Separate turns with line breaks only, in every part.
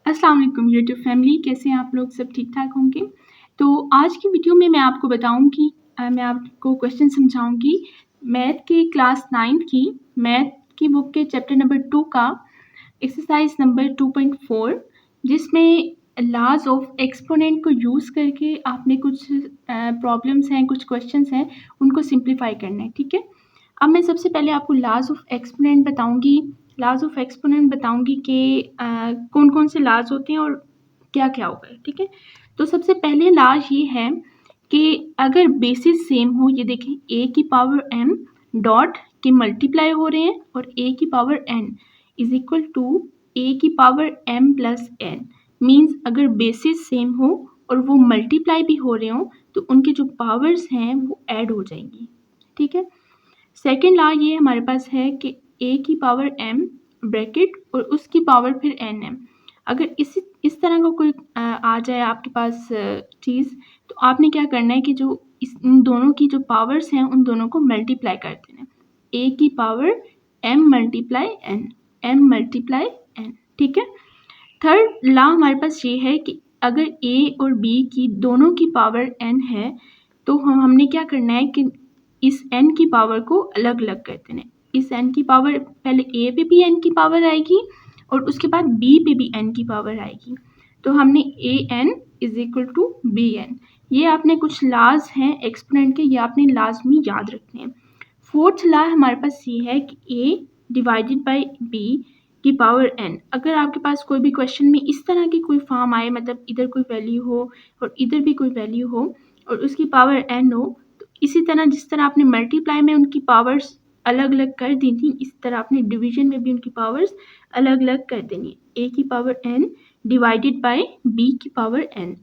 अस्सलाम वालेकुम YouTube family, कैसे हैं आप लोग? सब ठीक-ठाक होंगे। तो आज की वीडियो में मैं आपको बताऊँगी मैं आपको क्वेश्चन समझाऊँगी मैथ के क्लास 9th की मैथ की बुक के चैप्टर नंबर 2 का एक्सरसाइज नंबर 2.4 जिसमें लॉज़ ऑफ एक्सपोनेंट को यूज़ करके आपने कुछ प्रॉब्लम्स हैं, कुछ क्वेश्चंस हैं, उनको सिंप्लीफाई करना है, ठीक है? अब मैं सबसे पहले आपको लॉज़ ऑफ एक्सपोनेंट बताऊँगी कि कौन-कौन से लॉज़ होते हैं और क्या-क्या होगा, ठीक है? तो सबसे पहले लॉज़ ये है कि अगर बेसिस सेम हो, ये देखें a की पावर m डॉट के मल्टीप्लाई हो रहे हैं और a की power n is equal to a की power m plus n means अगर बेसिस सेम हो और वो मल्टीप्लाई भी हो रहे हों, तो उनकी जो पावर्स हैं वो ऐड हो जाएंगी, ठीक है? सेकेंड लॉ ये हमारे पास है कि a की पावर m ब्रैकेट और उसकी पावर फिर nm अगर इस तरह का कोई आ जाए आपके पास चीज़, तो आपने क्या करना है कि जो इन दोनों की जो पावर्स हैं उन दोनों को मल्टीप्लाई कर देना है। a की पावर m मल्टीप्लाई n, ठीक है? थर्ड लॉ हमारे पास ये है कि अगर a और b की दोनों की पावर n है, तो हमने क्या करना है कि इस n की पावर को अलग-अलग कर देना है। इस n की पावर पहले a पे भी n की पावर आएगी और उसके बाद b पे भी n की पावर आएगी। तो हमने an is equal to bn ये आपने कुछ लॉज़ हैं एक्सपोनेंट के, ये आपने लाज़मी याद रखने हैं। फोर्थ लॉ हमारे पास ये है कि a डिवाइडेड बाय b की पावर n अगर आपके पास कोई भी क्वेश्चन में इस तरह की कोई फॉर्म आए, मतलब इधर कोई वैल्यू हो और इधर भी कोई वैल्यू हो और उसकी पावर n हो, तो इसी तरह जिस तरह आपने मल्टीप्लाई में उनकी पावर्स अलग-अलग कर दी थी, इस तरह आपने डिवीजन में भी उनकी पावर्स अलग-अलग कर देनी है। a की power n divided by b की पावर n,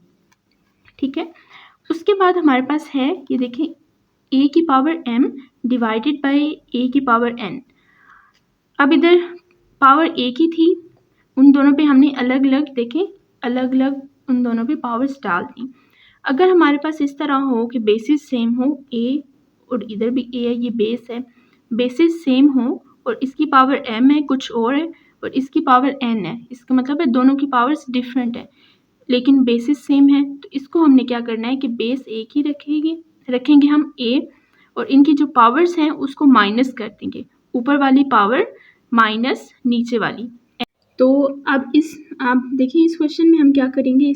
ठीक है? उसके बाद हमारे पास है, ये देखें a की power m divided by a की पावर n। अब इधर पावर a की थी, उन दोनों पे हमने अलग-अलग उन दोनों पे पावर्स डाल दी। अगर हमारे पास इस तरह हो कि बेसिस सेम हो a और इधर भी a है, ये बेस है, बेसिस सेम हो और इसकी पावर m है, कुछ और है और इसकी पावर n है, इसका मतलब है दोनों की पावर्स डिफरेंट है लेकिन बेसिस सेम है, तो इसको हमने क्या करना है कि बेस एक ही रखेंगे हम a और इनकी जो पावर्स हैं उसको माइनस कर देंगे, ऊपर वाली पावर माइनस नीचे वाली। तो अब आप देखिए इस क्वेश्चन में हम क्या करेंगे,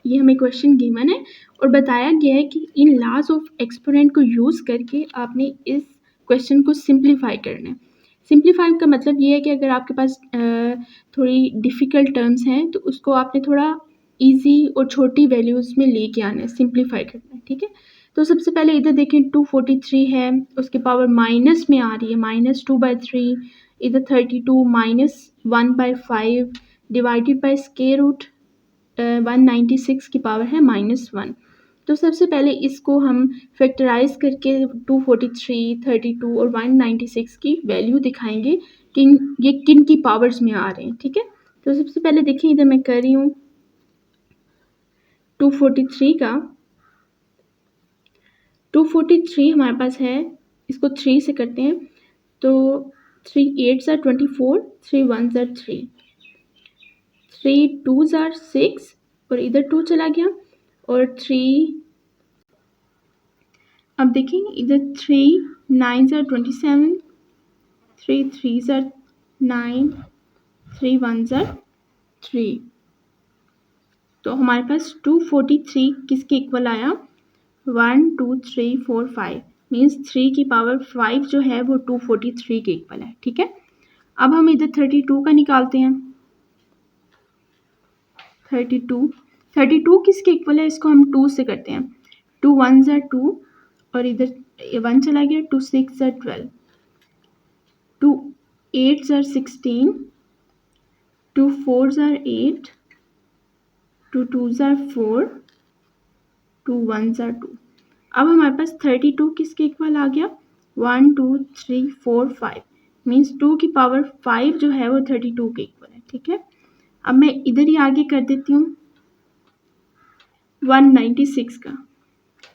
ये हमें क्वेश्चन गिवन है और बताया गया है कि इन लॉज़ ऑफ एक्सपोनेंट को यूज़ करके आपने इस क्वेश्चन को सिंप्लीफाई करना है। सिंप्लीफाई का मतलब ये है कि अगर आपके पास थोड़ी डिफ़िकल्ट टर्म्स हैं, तो उसको आपने थोड़ा ईज़ी और छोटी वैल्यूज़ में लेके आना है, सिंप्लीफाई करना है, ठीक है? तो सबसे पहले इधर देखें 243 है, उसकी पावर माइनस में आ रही है, -2/3, इधर 32 -1/5 डिवाइडेड बाय स्क्वायर रूट 196 की पावर है -1। तो सबसे पहले इसको हम फैक्टराइज करके 243, 32 और 196 की वैल्यू दिखाएंगे कि ये किन की पावर्स में आ रहे हैं, ठीक है? तो सबसे पहले देखिए इधर मैं कर रही हूँ 243 हमारे पास है, इसको 3 से करते हैं, तो 3 8s are 24, 3 1s are 3, 3 2s are 6 और इधर 2 चला गया और 3, अब देखें इधर 3 9s are 27, 3 3s are 9, 3 1s are 3। तो हमारे पास 243 किसके इक्वल आया? 1 2 3 4 5 मीन्स 3 की पावर 5 जो है वो 243 के इक्वल है, ठीक है? अब हम इधर 32 का निकालते हैं। 32 किसके इक्वल है? इसको हम 2 से करते हैं। 2 1s are 2 और इधर 1 चला गया, 2 6s are 12, 2 8s are 16, 2 4s are 8, 2 2s are 4, 2 1s are 2। अब हमारे पास 32 किसके इक्वल आ गया? 1 2 3 4 5 मीन्स 2 की पावर 5 जो है वो 32 के इक्वल है, ठीक है? अब मैं इधर ही आगे कर देती हूँ 196 का,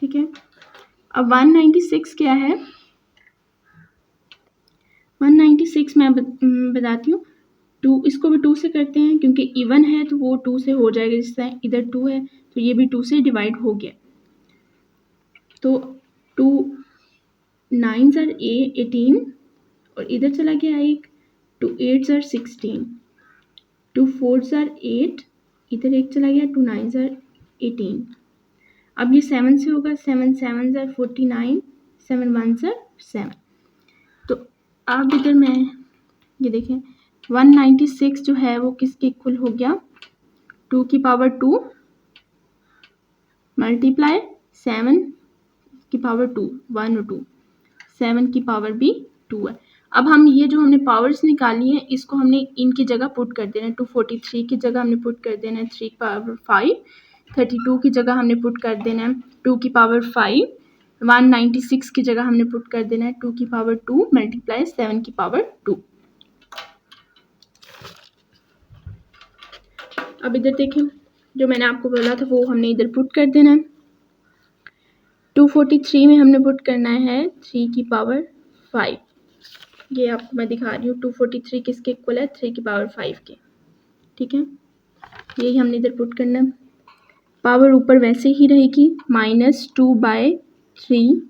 ठीक है? अब 196 क्या है? 196 मैं बताती हूँ, 2 इसको भी 2 से करते हैं क्योंकि इवन है तो वो 2 से हो जाएगा, जिससे इधर 2 है तो ये भी 2 से डिवाइड हो गया। तो 2 9s are 18 और इधर चला गया 1, 2 8s are 16, 2 4s are 8, इधर 1 चला गया, 2 9s are 18। अब ये 7 से होगा, 7 7s are 49, 7 1s are 7। तो अब इधर मैं ये देखें 196 जो है वो किसके इक्वल हो गया, 2 की पावर 2 मल्टीप्लाई 7 की पावर 2, 1 और 2, 7 की पावर भी 2 है। अब हम ये जो हमने पावर्स निकाली हैं इसको हमने इनकी जगह पुट कर देना है। 243 की जगह हमने पुट कर देना है 3 की पावर 5, 32 की जगह हमने पुट कर देना है 2 की पावर 5, 196 की जगह हमने पुट कर देना है 2 की पावर 2 मल्टीप्लाई 7 की पावर 2। अब इधर देखें जो मैंने आपको बोला था वो हमने इधर पुट कर देना है। 243 में हमने पुट करना है 3 की पावर 5, ये आपको मैं दिखा रही हूँ। 243 किसके इक्वल है, 3 की पावर 5 के, ठीक है। यही हमने इधर पुट करना है। पावर ऊपर वैसे ही रहेगी -2/3,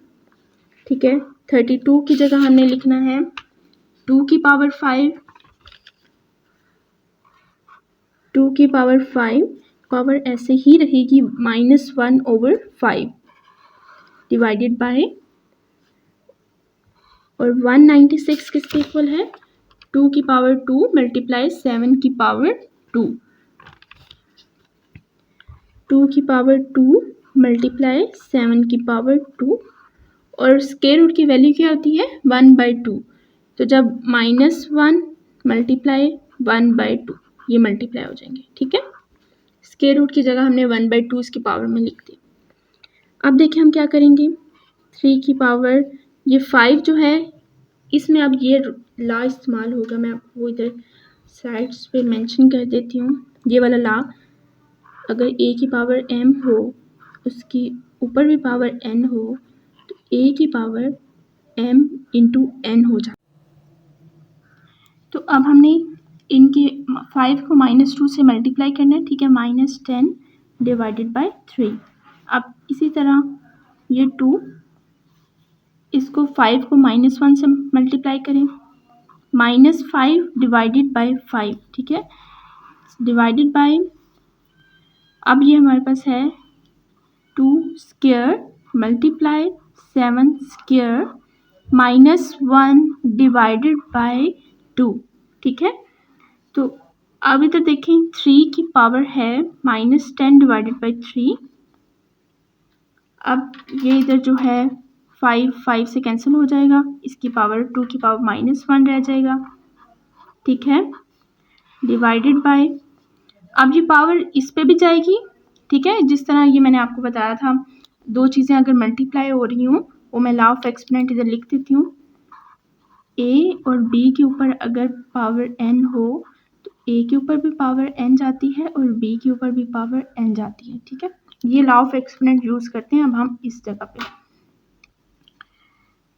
ठीक है। 32 की जगह हमने लिखना है 2 की पावर 5, 2 की पावर 5 पावर ऐसे ही रहेगी -1/5 डिवाइडेड बाय, और 196 किसके इक्वल है, 2 की पावर 2 मल्टीप्लाई 7 की पावर 2, 2 की पावर 2 मल्टीप्लाई 7 की पावर 2, और स्क्वायर रूट की वैल्यू क्या होती है 1/2। तो जब -1 मल्टीप्लाई 1/2 ये मल्टीप्लाई हो जाएंगे, ठीक है। स्क्वायर रूट की जगह हमने 1/2 इसकी पावर में लिख दी। अब देखिए हम क्या करेंगे, 3 की पावर ये 5 जो है इसमें अब ये ला इस्तेमाल होगा, मैं आपको इधर साइड्स पे मेंशन कर देती हूँ। ये वाला ला, अगर a की पावर m हो उसकी ऊपर भी पावर n हो तो a की पावर m इंटू n हो जाए। तो अब हमने इनके 5 को -2 से मल्टीप्लाई करना है, ठीक है, -10 डिवाइडेड बाय 3। अब इसी तरह ये 2 इसको 5 को -1 से मल्टीप्लाई करें, -5 डिवाइडेड बाय 5, ठीक है, डिवाइडेड बाय, अब ये हमारे पास है 2 square multiply 7 square -1 divided by 2, ठीक है। तो अब इधर देखें 3 की पावर है -10 डिवाइडेड बाय 3। अब ये इधर जो है 5 से कैंसिल हो जाएगा, इसकी पावर 2 की पावर -1 रह जाएगा, ठीक है, डिवाइडेड बाय, अब ये पावर इस पे भी जाएगी, ठीक है। जिस तरह ये मैंने आपको बताया था, दो चीज़ें अगर मल्टीप्लाई हो रही हूँ वो मैं लॉ ऑफ एक्सपोनेंट इधर लिख देती हूँ। a और b के ऊपर अगर पावर n हो तो a के ऊपर भी पावर n जाती है और b के ऊपर भी पावर n जाती है, ठीक है। ये लॉ ऑफ एक्सपोनेंट यूज़ करते हैं अब हम इस जगह पे।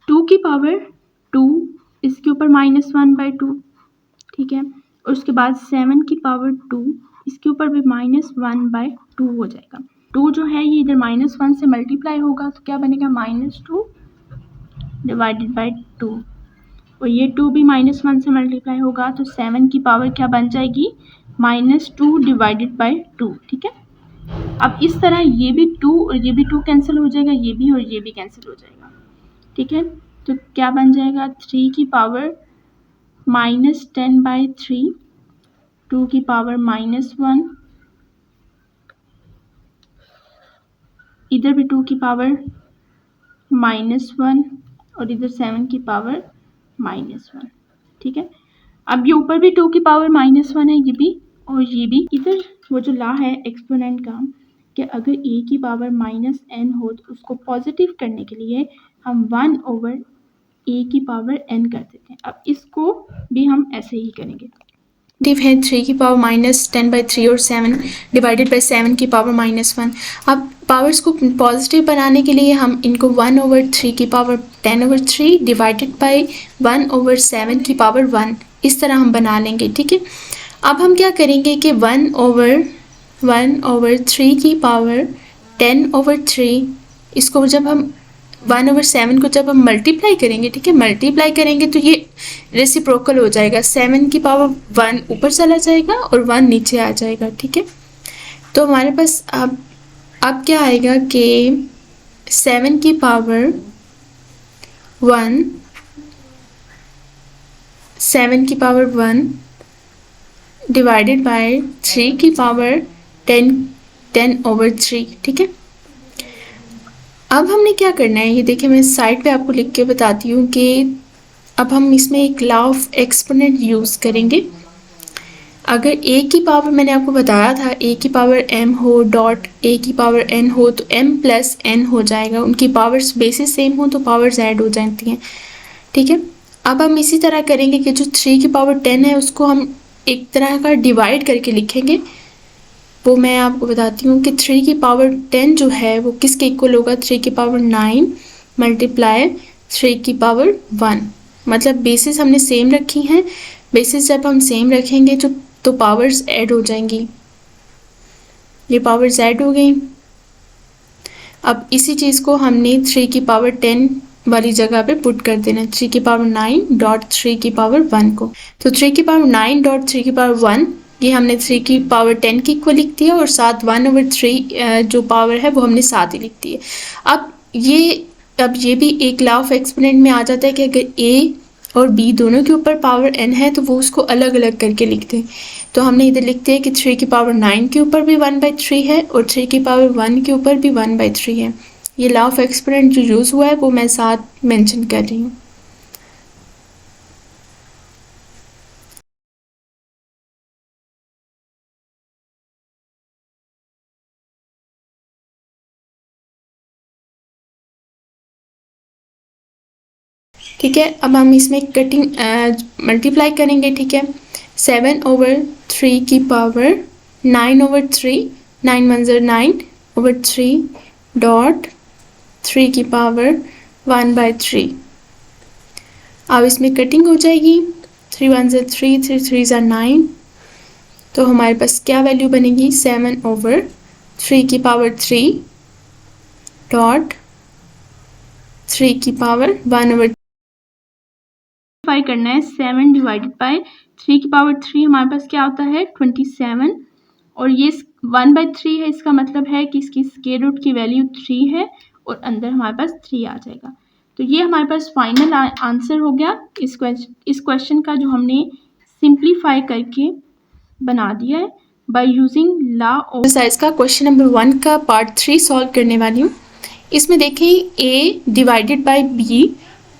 2 की पावर 2 इसके ऊपर -1/2, ठीक है, और उसके बाद 7 की पावर 2 इसके ऊपर भी -1/2 हो जाएगा। 2 जो है ये इधर -1 से मल्टीप्लाई होगा तो क्या बनेगा, -2 डिवाइडेड बाय 2, और ये 2 भी -1 से मल्टीप्लाई होगा तो 7 की पावर क्या बन जाएगी, -2 डिवाइडेड बाय 2, ठीक है। अब इस तरह ये भी 2 और ये भी 2 कैंसिल हो जाएगा, ये भी और ये भी कैंसिल हो जाएगा, ठीक है। तो क्या बन जाएगा, 3 की पावर -10/3, 2 की पावर -1, इधर भी 2 की पावर -1 और इधर 7 की पावर -1, ठीक है। अब ये ऊपर भी 2 की पावर -1 है, ये भी और ये भी। इधर वो जो ला है एक्सपोनेंट का कि अगर a की पावर -n हो तो उसको पॉजिटिव करने के लिए हम 1/a की पावर n कर देते हैं। अब इसको भी हम ऐसे ही करेंगे,
है 3 की पावर -10/3 और 7 डिवाइडेड बाय 7 की पावर -1। अब पावर्स को पॉजिटिव बनाने के लिए हम इनको 1/3 की पावर 10/3 डिवाइडेड बाय 1/7 की पावर 1 इस तरह हम बना लेंगे, ठीक है। अब हम क्या करेंगे कि 1/3 की पावर 10/3, इसको जब हम 1/7 को जब हम मल्टीप्लाई करेंगे, ठीक है, मल्टीप्लाई करेंगे तो ये रेसिप्रोकल हो जाएगा, 7 की पावर 1 ऊपर चला जाएगा और 1 नीचे आ जाएगा, ठीक है। तो हमारे पास अब क्या आएगा कि 7 की पावर 1 डिवाइडेड बाय 3 की पावर 10/3, ठीक है। अब हमने क्या करना है, ये देखिए मैं साइड पे आपको लिख के बताती हूँ कि अब हम इसमें एक लॉ ऑफ एक्सपोनेंट यूज़ करेंगे। अगर a की पावर, मैंने आपको बताया था a की पावर m हो डॉट a की पावर n हो तो m प्लस n हो जाएगा, उनकी पावर्स बेसिस सेम हो तो पावर्स ऐड हो जाती हैं, ठीक है। अब हम इसी तरह करेंगे कि जो 3 की पावर 10 है उसको हम एक तरह का डिवाइड करके लिखेंगे। वो मैं आपको बताती हूँ कि 3 की पावर 10 जो है वो किसके इक्वल होगा, 3 की पावर 9 मल्टीप्लाई 3 की पावर 1, मतलब बेसिस हमने सेम रखी हैं। बेसिस जब हम सेम रखेंगे तो पावर्स ऐड हो जाएंगी, ये पावर्स ऐड हो गई। अब इसी चीज़ को हमने 3 की पावर 10 वाली जगह पे पुट कर देना, 3 की पावर 9 डॉट 3 की पावर 1 को। तो 3 की पावर 9 डॉट 3 की पावर 1 ये हमने 3 की पावर 10 की इक्वल लिख दिया और साथ 1/3 जो पावर है वो हमने साथ ही लिख दी है। अब ये भी एक लॉ ऑफ एक्सपोनेंट में आ जाता है कि अगर a और b दोनों के ऊपर पावर n है तो वो उसको अलग अलग करके लिखते हैं। तो हमने इधर लिखते हैं कि 3 की पावर 9 के ऊपर भी 1/3 है और 3 की पावर 1 के ऊपर भी 1/3 है। ये लॉ ऑफ एक्सपोनेंट जो यूज़ हुआ है वो मैं साथ मेंशन कर रही हूँ। ठीक है, अब हम इसमें कटिंग मल्टीप्लाई करेंगे, ठीक है। 7/3 की पावर 9/3, 9 1 ज़र 9/3 डॉट 3 की पावर 1/3। अब इसमें कटिंग हो जाएगी, 3 1 ज़र 3, 3 3 ज़र 9, तो हमारे पास क्या वैल्यू बनेगी, 7/3 की पावर 3 डॉट 3 की पावर 1/3
करना है। 7 डिवाइडेड बाय 3 की पावर 3 हमारे पास क्या होता है 27, और ये 1/3 है, इसका मतलब है कि इसकी स्क्वायर रूट की वैल्यू 3 है और अंदर हमारे पास 3 आ जाएगा। तो ये हमारे पास फाइनल आंसर हो गया इस क्वेश्चन का, जो हमने सिंप्लीफाई करके बना दिया है by using law of
exercise का क्वेश्चन नंबर 1 का पार्ट 3 सॉल्व करने वाली हूँ। इसमें देखें a डिवाइडेड बाय b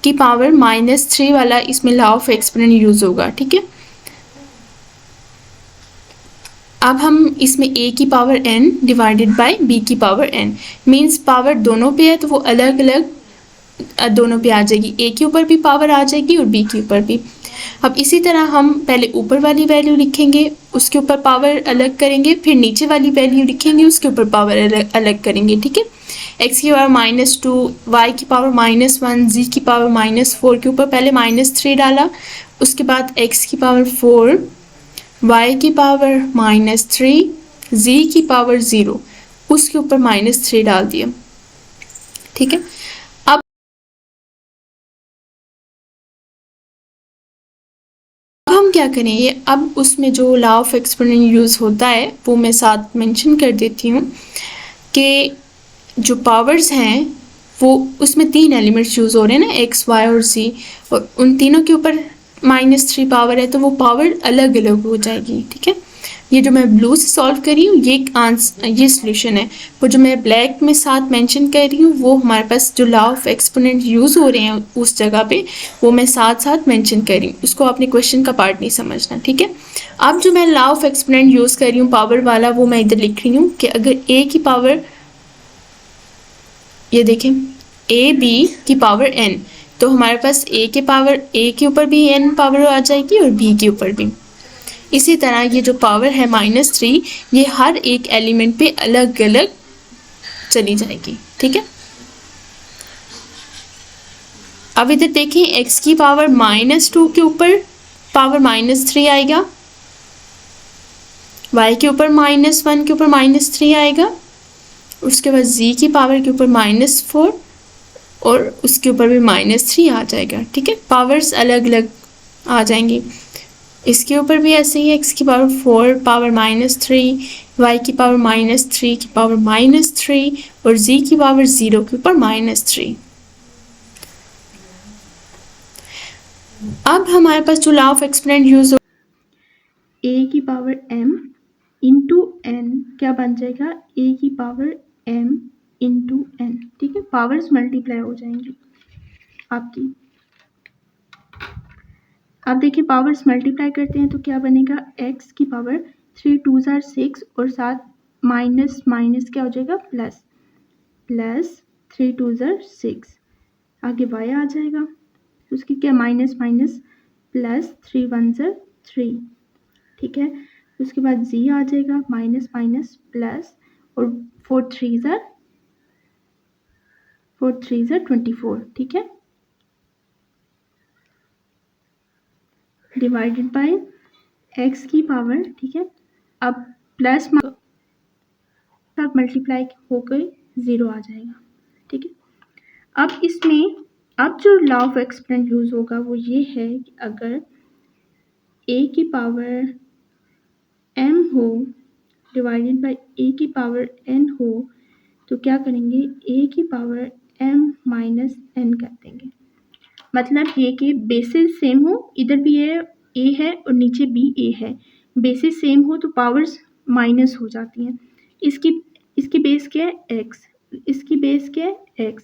की पावर -3 वाला इसमें लॉ ऑफ एक्सपोनेंट यूज होगा, ठीक है। अब हम इसमें a की power n divided by b की पावर n, मींस पावर दोनों पे है तो वो अलग अलग दोनों पे आ जाएगी, a के ऊपर भी पावर आ जाएगी और b के ऊपर भी। अब इसी तरह हम पहले ऊपर वाली वैल्यू लिखेंगे, उसके ऊपर पावर अलग करेंगे, फिर नीचे वाली वैल्यू लिखेंगे, उसके ऊपर पावर अलग करेंगे, ठीक है। x की पावर -2, y की पावर -1, z की पावर -4 के ऊपर पहले -3 डाला, उसके बाद x की पावर 4, y की पावर -3, z की पावर 0, उसके ऊपर -3 डाल दिया, ठीक है। हम क्या करेंगे, अब उसमें जो लॉ ऑफ एक्सपोनेंट यूज़ होता है वो मैं साथ मेंशन कर देती हूँ कि जो पावर्स हैं वो उसमें 3 एलिमेंट्स यूज़ हो रहे हैं ना, x y और z, और उन तीनों के ऊपर -3 पावर है तो वो पावर अलग अलग हो जाएगी, ठीक है। ये जो मैं ब्लू से सॉल्व कर रही हूँ ये सॉल्यूशन है, वो जो मैं ब्लैक में साथ मेंशन कर रही हूँ वो हमारे पास जो लॉ ऑफ एक्सपोनेंट यूज़ हो रहे हैं उस जगह पे वो मैं साथ साथ मेंशन कर रही हूँ, उसको अपने क्वेश्चन का पार्ट नहीं समझना, ठीक है। अब जो मैं लॉ ऑफ एक्सपोनेंट यूज़ कर रही हूँ पावर वाला, वो मैं इधर लिख रही हूँ कि अगर a की पावर, ये देखें a b की पावर n, तो हमारे पास a के ऊपर भी n पावर आ जाएगी और b के ऊपर भी। इसी तरह ये जो पावर है -3, ये हर एक एलिमेंट पे अलग अलग चली जाएगी, ठीक है। अब इधर देखें x की पावर -2 के ऊपर पावर -3 आएगा, y के ऊपर -1 के ऊपर -3 आएगा, उसके बाद z की पावर के ऊपर -4 और उसके ऊपर भी -3 आ जाएगा। ठीक है, पावर्स अलग अलग आ जाएंगी। इसके ऊपर भी ऐसे ही, x की पावर 4 पावर -3, y की पावर -3 की पावर -3 और z की पावर 0 के ऊपर -3। अब हमारे पास जो लॉ ऑफ एक्सपोनेंट यूज हो,
a की पावर m इंटू n क्या बन जाएगा, a की पावर m इंटू n। ठीक है, पावर्स मल्टीप्लाई हो जाएंगी आपकी। अब देखिए पावर्स मल्टीप्लाई करते हैं तो क्या बनेगा, x की पावर 3 2 ज़ार 6 और साथ माइनस माइनस क्या हो जाएगा, प्लस, प्लस 3 2 ज़ार 6, आगे y आ जाएगा, उसकी क्या माइनस माइनस प्लस 3 1 ज़ार 3। ठीक है, उसके बाद z आ जाएगा, माइनस माइनस प्लस और 4 3 ज़ार 24। ठीक है, डिवाइडेड बाय x की पावर। ठीक है, अब प्लस साथ मल्टीप्लाई होकर 0 आ जाएगा। ठीक है, अब इसमें अब जो लॉ ऑफ एक्सपोनेंट यूज होगा वो ये है कि अगर a की पावर m हो डिवाइडेड बाय a की पावर n हो तो क्या करेंगे, a की पावर m माइनस n कर देंगे। मतलब ये कि बेसिस सेम हो, इधर भी ये a है और नीचे भी a है, बेसिस सेम हो तो पावर्स माइनस हो जाती हैं। इसकी बेस क्या है x, इसकी बेस क्या है x,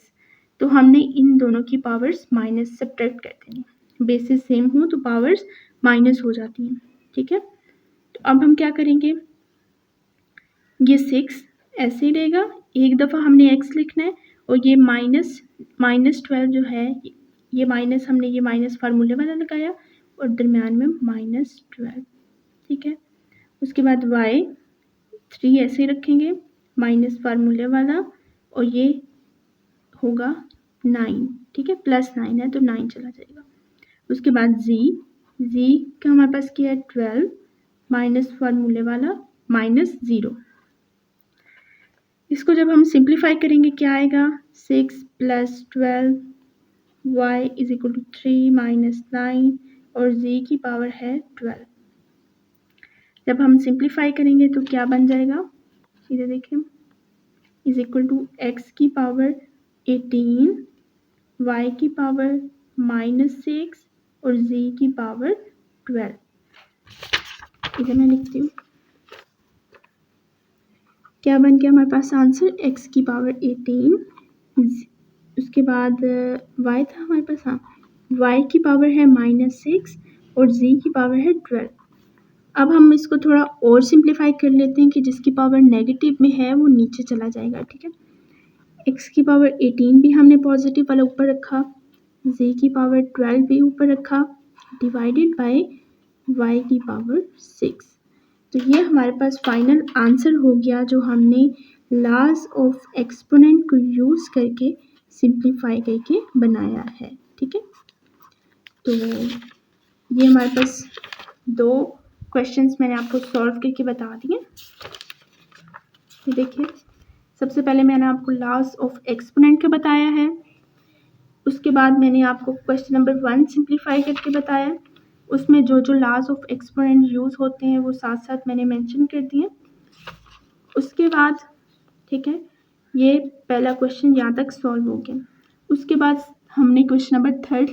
तो हमने इन दोनों की पावर्स माइनस सब्ट्रैक्ट कर देनी। बेसिस सेम हो तो पावर्स माइनस हो जाती हैं। ठीक है, तो अब हम क्या करेंगे, ये 6 ऐसे ही रहेगा, एक दफ़ा हमने x लिखना है और ये -12 जो है ये माइनस, हमने ये माइनस फार्मूले वाला लगाया और दरम्यान में -12। ठीक है, उसके बाद y 3 ऐसे रखेंगे माइनस फार्मूले वाला और ये होगा 9। ठीक है, +9 है तो 9 चला जाएगा। उसके बाद z का हमारे पास क्या है 12 माइनस फार्मूले वाला -0। इसको जब हम सिंप्लीफाई करेंगे क्या आएगा, 6 + 12 y = 3 - 9 और z की पावर है 12। जब हम सिंप्लीफाई करेंगे तो क्या बन जाएगा, इधर देखिए, x की पावर 18, y की पावर -6 और z की पावर 12। इधर मैं लिखती हूँ, क्या बन गया हमारे पास आंसर, x की पावर 18, उसके बाद y था हमारे पास, हाँ, y की पावर है -6 और z की पावर है 12। अब हम इसको थोड़ा और सिंप्लीफाई कर लेते हैं कि जिसकी पावर नेगेटिव में है वो नीचे चला जाएगा। ठीक है, x की पावर 18 भी हमने पॉजिटिव वाला ऊपर रखा, z की पावर 12 भी ऊपर रखा, डिवाइडेड बाय y की पावर 6। तो ये हमारे पास फाइनल आंसर हो गया जो हमने लॉज ऑफ एक्सपोनेंट को यूज़ करके सिंप्लीफाई करके बनाया है। ठीक है, तो ये हमारे पास 2 क्वेश्चंस मैंने आपको सॉल्व करके बता दिए। देखिए, सबसे पहले मैंने आपको लॉज ऑफ एक्सपोनेंट का बताया है, उसके बाद मैंने आपको क्वेश्चन नंबर 1 सिंप्लीफाई करके बताया, उसमें जो जो लॉज ऑफ एक्सपोनेंट यूज़ होते हैं वो साथ साथ मैंने मेंशन कर दिए। उसके बाद ठीक है, ये पहला क्वेश्चन यहाँ तक सॉल्व हो गया। उसके बाद हमने क्वेश्चन नंबर थर्ड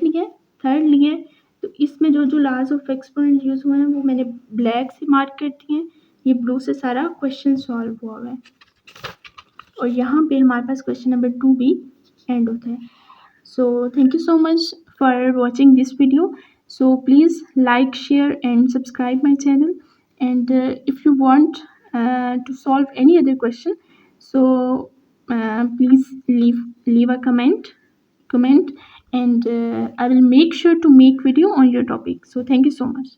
लिए तो इसमें जो जो लॉज ऑफ एक्सपोनेंट यूज़ हुए हैं वो मैंने ब्लैक से मार्क कर दिए, ये ब्लू से सारा क्वेश्चन सॉल्व हुआ है और यहाँ पे हमारे पास क्वेश्चन नंबर 2 भी एंड होता है। So thank you so much for watching this video. So please like, share and subscribe my channel. And if you want to solve any other question, so please leave a comment and I will make sure to make video on your topic. So thank you so much.